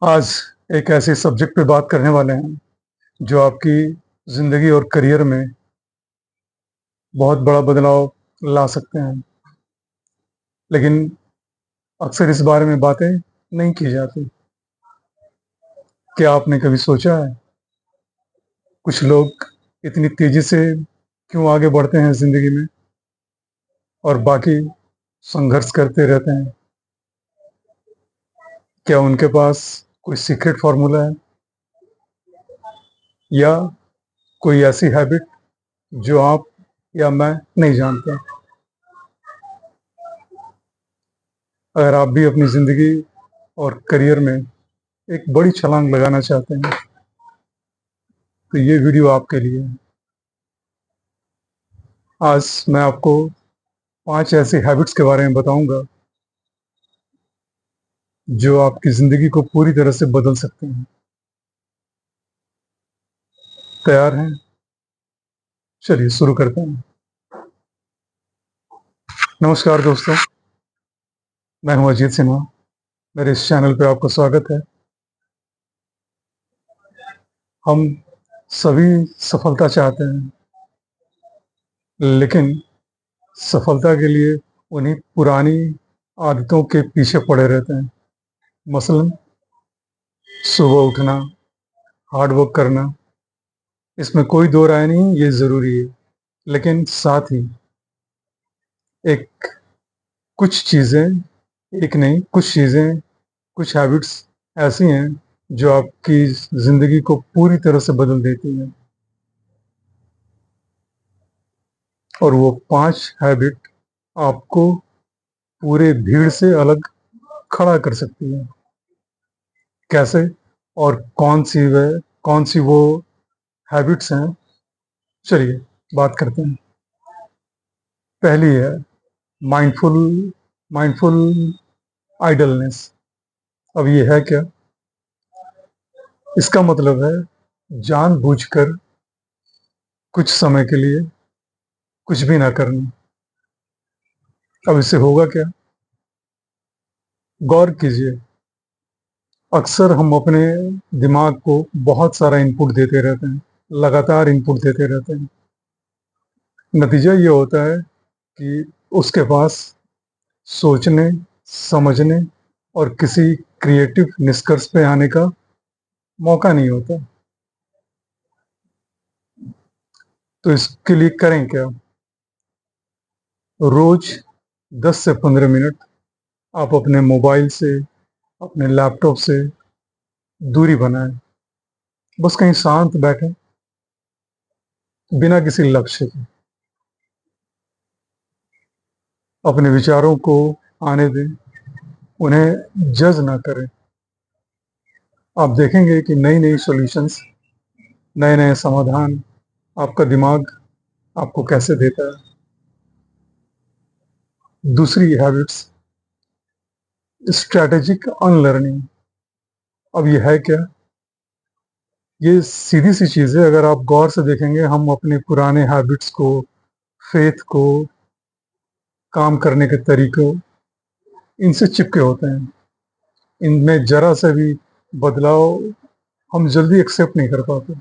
आज एक ऐसे सब्जेक्ट पे बात करने वाले हैं जो आपकी ज़िंदगी और करियर में बहुत बड़ा बदलाव ला सकते हैं। लेकिन अक्सर इस बारे में बातें नहीं की जाती। क्या आपने कभी सोचा है कुछ लोग इतनी तेज़ी से क्यों आगे बढ़ते हैं ज़िंदगी में और बाकी संघर्ष करते रहते हैं? क्या उनके पास कोई सीक्रेट फ़ॉर्मूला है या कोई ऐसी हैबिट जो आप या मैं नहीं जानते? अगर आप भी अपनी ज़िंदगी और करियर में एक बड़ी छलांग लगाना चाहते हैं तो ये वीडियो आपके लिए है। आज मैं आपको 5 ऐसी हैबिट्स के बारे में बताऊंगा जो आपकी ज़िंदगी को पूरी तरह से बदल सकते हैं। तैयार हैं? चलिए शुरू करते हैं। नमस्कार दोस्तों, मैं हूं अजीत सिन्हा। मेरे इस चैनल पे आपका स्वागत है। हम सभी सफलता चाहते हैं, लेकिन सफलता के लिए उन्हीं पुरानी आदतों के पीछे पड़े रहते हैं। मसलन सुबह उठना, हार्ड वर्क करना, इसमें कोई दो राय नहीं, ये ज़रूरी है। लेकिन साथ ही एक कुछ चीज़ें एक नहीं, कुछ चीज़ें, कुछ हैबिट्स ऐसी हैं जो आपकी ज़िंदगी को पूरी तरह से बदल देती हैं। और वो 5 हैबिट आपको पूरे भीड़ से अलग खड़ा कर सकती हैं। कैसे और कौन सी वो हैबिट्स हैं, चलिए बात करते हैं। पहली है माइंडफुल माइंडफुल आइडलनेस। अब ये है क्या? इसका मतलब है जानबूझकर कुछ समय के लिए कुछ भी ना करना। अब इससे होगा क्या? गौर कीजिए, अक्सर हम अपने दिमाग को बहुत सारा इनपुट देते रहते हैं, लगातार इनपुट देते रहते हैं। नतीजा ये होता है कि उसके पास सोचने, समझने और किसी क्रिएटिव निष्कर्ष पे आने का मौका नहीं होता। तो इसके लिए करें क्या? रोज 10 से 15 मिनट आप अपने मोबाइल से, अपने लैपटॉप से दूरी बनाएं। बस कहीं शांत बैठें, बिना किसी लक्ष्य के। अपने विचारों को आने दें, उन्हें जज ना करें। आप देखेंगे कि नई नई सॉल्यूशंस, नए नए समाधान आपका दिमाग आपको कैसे देता है। दूसरी हैबिट्स, स्ट्रैटेजिक अनलर्निंग। अब ये है क्या? ये सीधी सी चीज़ है। अगर आप गौर से देखेंगे, हम अपने पुराने हैबिट्स को, फेथ को, काम करने के तरीकों, इनसे चिपके होते हैं। इनमें जरा सा भी बदलाव हम जल्दी एक्सेप्ट नहीं कर पाते।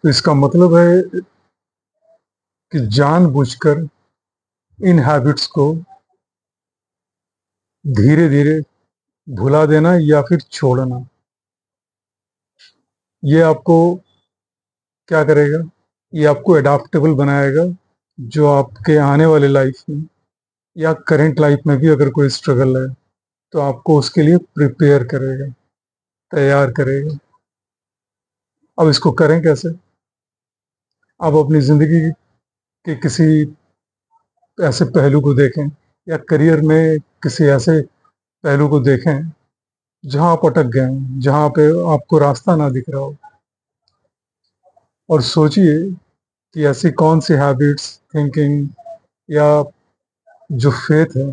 तो इसका मतलब है कि जानबूझकर इन हैबिट्स को धीरे धीरे भुला देना या फिर छोड़ना, ये आपको क्या करेगा? ये आपको एडाप्टेबल बनाएगा, जो आपके आने वाले लाइफ में या करंट लाइफ में भी अगर कोई स्ट्रगल है तो आपको उसके लिए प्रिपेयर करेगा, तैयार करेगा। अब इसको करें कैसे? आप अपनी ज़िंदगी के किसी ऐसे पहलू को देखें या करियर में किसी ऐसे पहलू को देखें जहां आप अटक गए हैं, जहां पे आपको रास्ता ना दिख रहा हो, और सोचिए कि ऐसी कौन सी हैबिट्स, थिंकिंग या जो फेथ है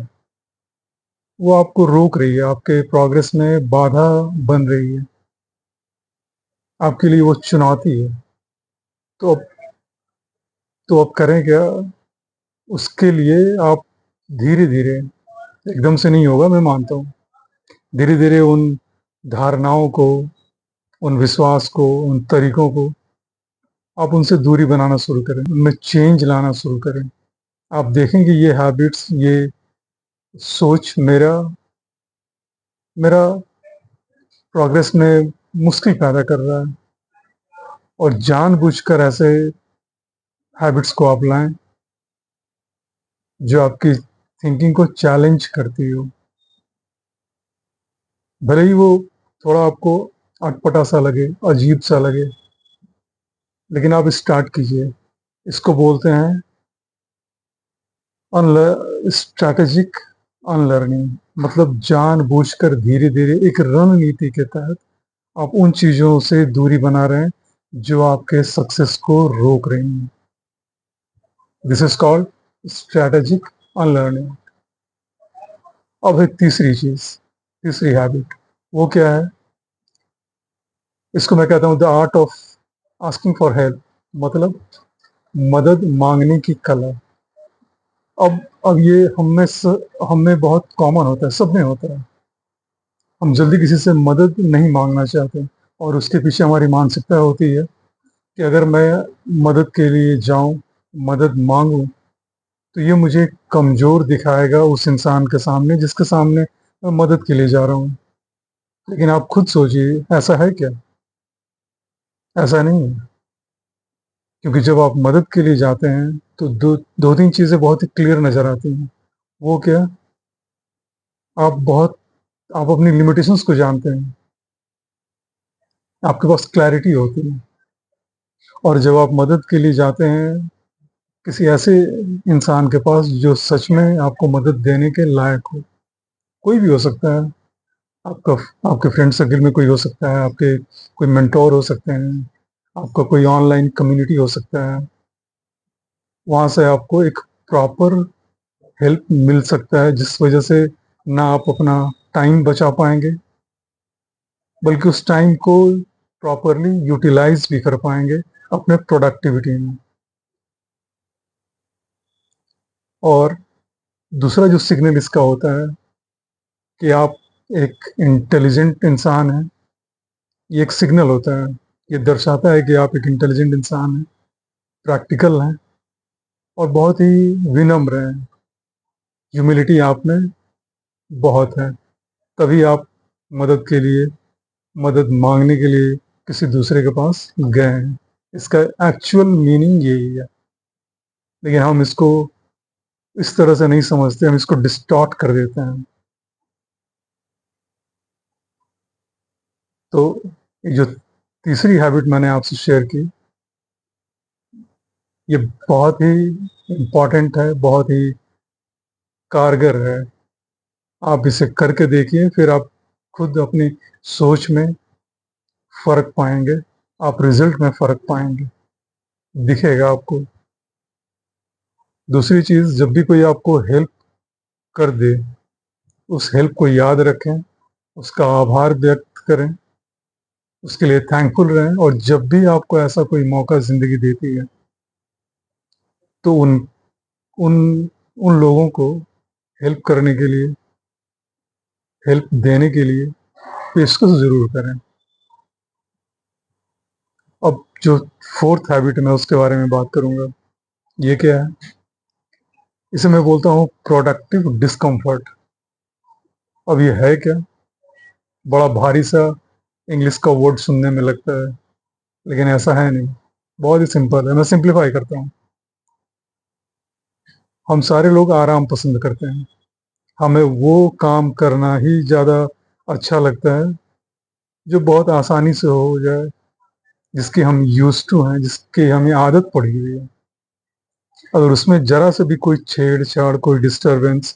वो आपको रोक रही है, आपके प्रोग्रेस में बाधा बन रही है, आपके लिए वो चुनौती है। तो अब करें क्या? उसके लिए आप धीरे धीरे, एकदम से नहीं होगा मैं मानता हूँ, धीरे धीरे उन धारणाओं को, उन विश्वास को, उन तरीकों को आप उनसे दूरी बनाना शुरू करें, उनमें चेंज लाना शुरू करें। आप देखेंगे ये हैबिट्स, ये सोच मेरा मेरा प्रोग्रेस में मुश्किल पैदा कर रहा है। और जानबूझकर ऐसे हैबिट्स को आप लाएं जो आपकी थिंकिंग को चैलेंज करती हो। भले ही वो थोड़ा आपको अटपटा सा लगे, अजीब सा लगे, लेकिन आप स्टार्ट कीजिए। इसको बोलते हैं स्ट्रैटेजिक अनलर्निंग। मतलब जानबूझकर धीरे धीरे एक रणनीति के तहत आप उन चीजों से दूरी बना रहे हैं जो आपके सक्सेस को रोक रही हैं। This is called strategic unlearning. अब है तीसरी चीज, तीसरी हैबिट। वो क्या है? इसको मैं कहता हूं the art of asking for help. मतलब मदद मांगने की कला। अब ये हम में बहुत कॉमन होता है, सब में होता है। हम जल्दी किसी से मदद नहीं मांगना चाहते, और उसके पीछे हमारी मानसिकता होती है कि अगर मैं मदद के लिए जाऊं, मदद मांगूं, तो ये मुझे कमजोर दिखाएगा उस इंसान के सामने जिसके सामने मैं मदद के लिए जा रहा हूं। लेकिन आप खुद सोचिए, ऐसा है क्या? ऐसा नहीं है। क्योंकि जब आप मदद के लिए जाते हैं तो दो तीन चीजें बहुत ही क्लियर नजर आती हैं। वो क्या? आप बहुत आप अपनी लिमिटेशंस को जानते हैं, आपके पास क्लैरिटी होती है। और जब आप मदद के लिए जाते हैं किसी ऐसे इंसान के पास जो सच में आपको मदद देने के लायक हो, कोई भी हो सकता है, आपका आपके फ्रेंड सर्कल में कोई हो सकता है, आपके कोई मेंटोर हो सकते हैं, आपका कोई ऑनलाइन कम्युनिटी हो सकता है, वहां से आपको एक प्रॉपर हेल्प मिल सकता है जिस वजह से ना आप अपना टाइम बचा पाएंगे, बल्कि उस टाइम को प्रॉपरली यूटिलाइज भी कर पाएंगे अपने प्रोडक्टिविटी में। और दूसरा जो सिग्नल इसका होता है कि आप एक इंटेलिजेंट इंसान हैं, ये एक सिग्नल होता है। ये दर्शाता है कि आप एक इंटेलिजेंट इंसान हैं, प्रैक्टिकल हैं, और बहुत ही विनम्र हैं। ह्यूमिलिटी आप में बहुत है। तभी आप मदद के लिए, मदद मांगने के लिए किसी दूसरे के पास गए हैं। इसका एक्चुअल मीनिंग यही है। लेकिन हम इसको इस तरह से नहीं समझते, हम इसको डिस्टॉर्ट कर देते हैं। तो ये जो तीसरी हैबिट मैंने आपसे शेयर की, ये बहुत ही इम्पॉर्टेंट है, बहुत ही कारगर है। आप इसे करके देखिए, फिर आप खुद अपनी सोच में फर्क पाएंगे, आप रिजल्ट में फर्क पाएंगे, दिखेगा आपको। दूसरी चीज, जब भी कोई आपको हेल्प कर दे, उस हेल्प को याद रखें, उसका आभार व्यक्त करें, उसके लिए थैंकफुल रहें। और जब भी आपको ऐसा कोई मौका जिंदगी देती है, तो उन उन लोगों को हेल्प करने के लिए, हेल्प देने के लिए पेशकश जरूर करें। अब जो फोर्थ हैबिट है, मैं उसके बारे में बात करूंगा। ये क्या है? इसे मैं बोलता हूँ प्रोडक्टिव डिस्कम्फर्ट। अब ये है क्या? बड़ा भारी सा इंग्लिश का वर्ड सुनने में लगता है, लेकिन ऐसा है नहीं। बहुत ही सिंपल है, मैं सिंप्लीफाई करता हूँ। हम सारे लोग आराम पसंद करते हैं। हमें वो काम करना ही ज़्यादा अच्छा लगता है जो बहुत आसानी से हो जाए, जिसकी हम यूज टू हैं, जिसकी हमें आदत पड़ी हुई है। अगर उसमें जरा से भी कोई छेड़छाड़, कोई डिस्टरबेंस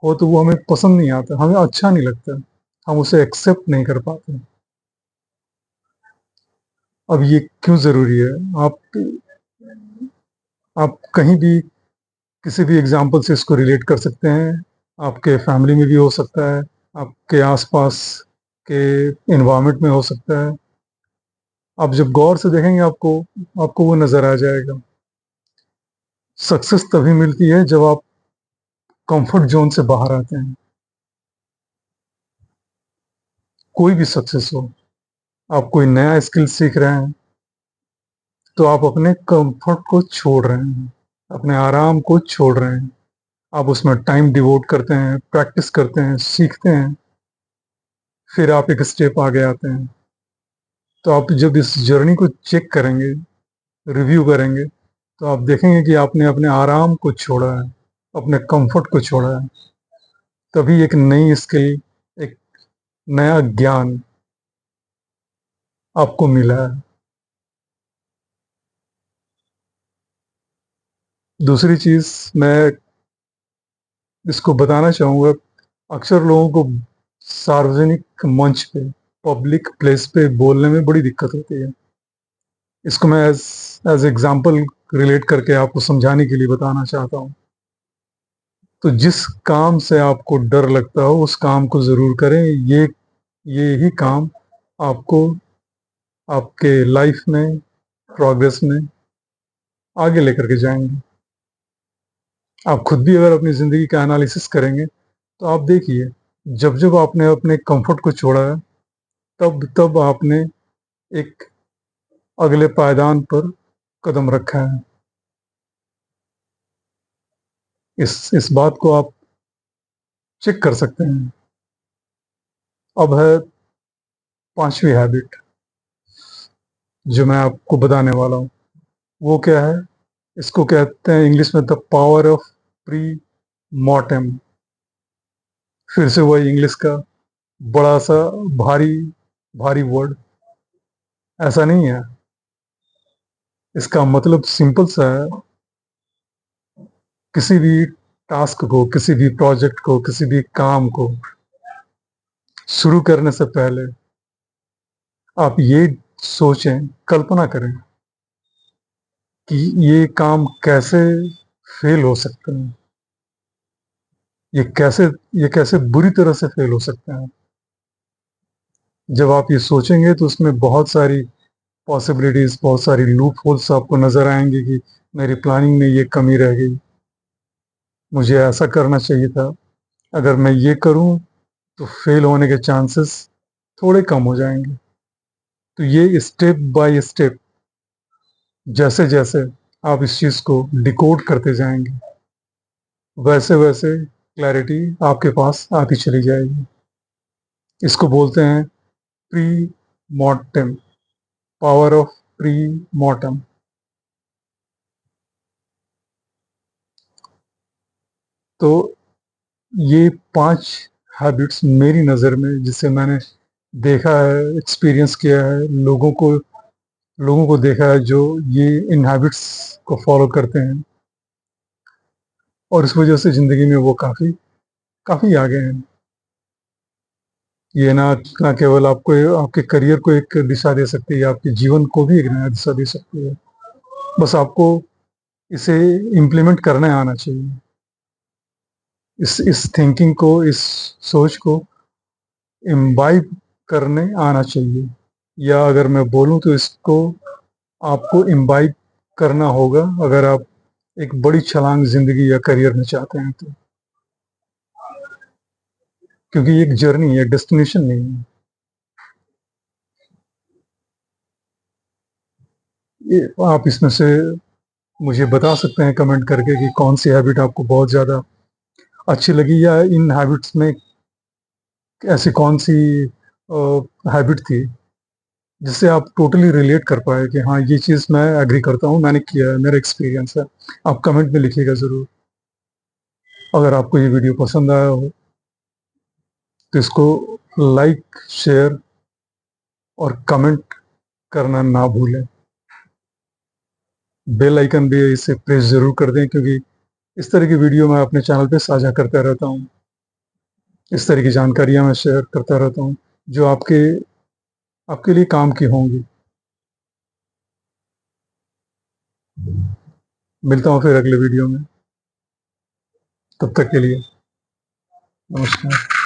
हो, तो वो हमें पसंद नहीं आता, हमें अच्छा नहीं लगता, हम उसे एक्सेप्ट नहीं कर पाते। अब ये क्यों ज़रूरी है? आप कहीं भी किसी भी एग्जाम्पल से इसको रिलेट कर सकते हैं। आपके फैमिली में भी हो सकता है, आपके आसपास के इन्वायरमेंट में हो सकता है। आप जब गौर से देखेंगे, आपको आपको वो नज़र आ जाएगा। सक्सेस तभी मिलती है जब आप कंफर्ट जोन से बाहर आते हैं। कोई भी सक्सेस हो, आप कोई नया स्किल सीख रहे हैं तो आप अपने कंफर्ट को छोड़ रहे हैं, अपने आराम को छोड़ रहे हैं। आप उसमें टाइम डिवोट करते हैं, प्रैक्टिस करते हैं, सीखते हैं, फिर आप एक स्टेप आगे आते हैं। तो आप जब इस जर्नी को चेक करेंगे, रिव्यू करेंगे, तो आप देखेंगे कि आपने अपने आराम को छोड़ा है, अपने कंफर्ट को छोड़ा है। तभी एक नई स्किल, एक नया ज्ञान आपको मिला है। दूसरी चीज मैं इसको बताना चाहूंगा, अक्सर लोगों को सार्वजनिक मंच पे, पब्लिक प्लेस पे बोलने में बड़ी दिक्कत होती है। इसको मैं एज एज एग्जाम्पल रिलेट करके आपको समझाने के लिए बताना चाहता हूँ। तो जिस काम से आपको डर लगता हो उस काम को जरूर करें। ये ही काम आपको आपके लाइफ में, प्रोग्रेस में आगे लेकर के जाएंगे। आप खुद भी अगर अपनी जिंदगी का एनालिसिस करेंगे तो आप देखिए, जब जब आपने अपने कंफर्ट को छोड़ा है, तब तब आपने एक अगले पायदान पर कदम रखा है। इस बात को आप चेक कर सकते हैं। अब है पांचवी हैबिट जो मैं आपको बताने वाला हूँ। वो क्या है? इसको कहते हैं इंग्लिश में the power of pre mortem. फिर से वही इंग्लिश का बड़ा सा भारी भारी वर्ड। ऐसा नहीं है, इसका मतलब सिंपल सा है। किसी भी टास्क को, किसी भी प्रोजेक्ट को, किसी भी काम को शुरू करने से पहले आप ये सोचें, कल्पना करें कि ये काम कैसे फेल हो सकता है, ये कैसे ये कैसे बुरी तरह से फेल हो सकता है। जब आप ये सोचेंगे तो उसमें बहुत सारी पॉसिबिलिटीज, बहुत सारी लूप होल्स आपको नजर आएंगे कि मेरी प्लानिंग में ये कमी रह गई, मुझे ऐसा करना चाहिए था, अगर मैं ये करूं तो फेल होने के चांसेस थोड़े कम हो जाएंगे। तो ये स्टेप बाय स्टेप, जैसे जैसे आप इस चीज को डिकोड करते जाएंगे, वैसे वैसे क्लैरिटी आपके पास आती चली जाएगी। इसको बोलते हैं pre mortem, power of pre mortem. तो ये 5 हैबिट्स मेरी नज़र में, जिसे मैंने देखा है, एक्सपीरियंस किया है, लोगों को देखा है जो ये इन हैबिट्स को फॉलो करते हैं, और इस वजह से ज़िंदगी में वो काफ़ी काफ़ी आगे हैं। ये ना केवल आपको, आपके करियर को एक दिशा दे सकती है, आपके जीवन को भी एक नया दिशा दे सकती है। बस आपको इसे इम्प्लीमेंट करने आना चाहिए। इस थिंकिंग को, इस सोच को इम्बाइब करने आना चाहिए। या अगर मैं बोलूं तो इसको आपको इम्बाइब करना होगा अगर आप एक बड़ी छलांग जिंदगी या करियर में चाहते हैं तो। क्योंकि ये एक जर्नी है, डेस्टिनेशन नहीं है। ये आप इसमें से मुझे बता सकते हैं कमेंट करके कि कौन सी हैबिट आपको बहुत ज़्यादा अच्छी लगी, या इन हैबिट्स में ऐसी कौन सी हैबिट थी जिससे आप टोटली रिलेट कर पाए कि हाँ, ये चीज़ मैं एग्री करता हूँ, मैंने किया है, मेरा एक्सपीरियंस है। आप कमेंट में लिखिएगा ज़रूर। अगर आपको ये वीडियो पसंद आया हो तो इसको लाइक, शेयर और कमेंट करना ना भूलें। बेल आइकन भी है, इसे प्रेस ज़रूर कर दें, क्योंकि इस तरह की वीडियो मैं अपने चैनल पे साझा करता रहता हूँ। इस तरह की जानकारियाँ मैं शेयर करता रहता हूँ जो आपके आपके लिए काम की होंगी। मिलता हूँ फिर अगले वीडियो में। तब तक के लिए नमस्कार।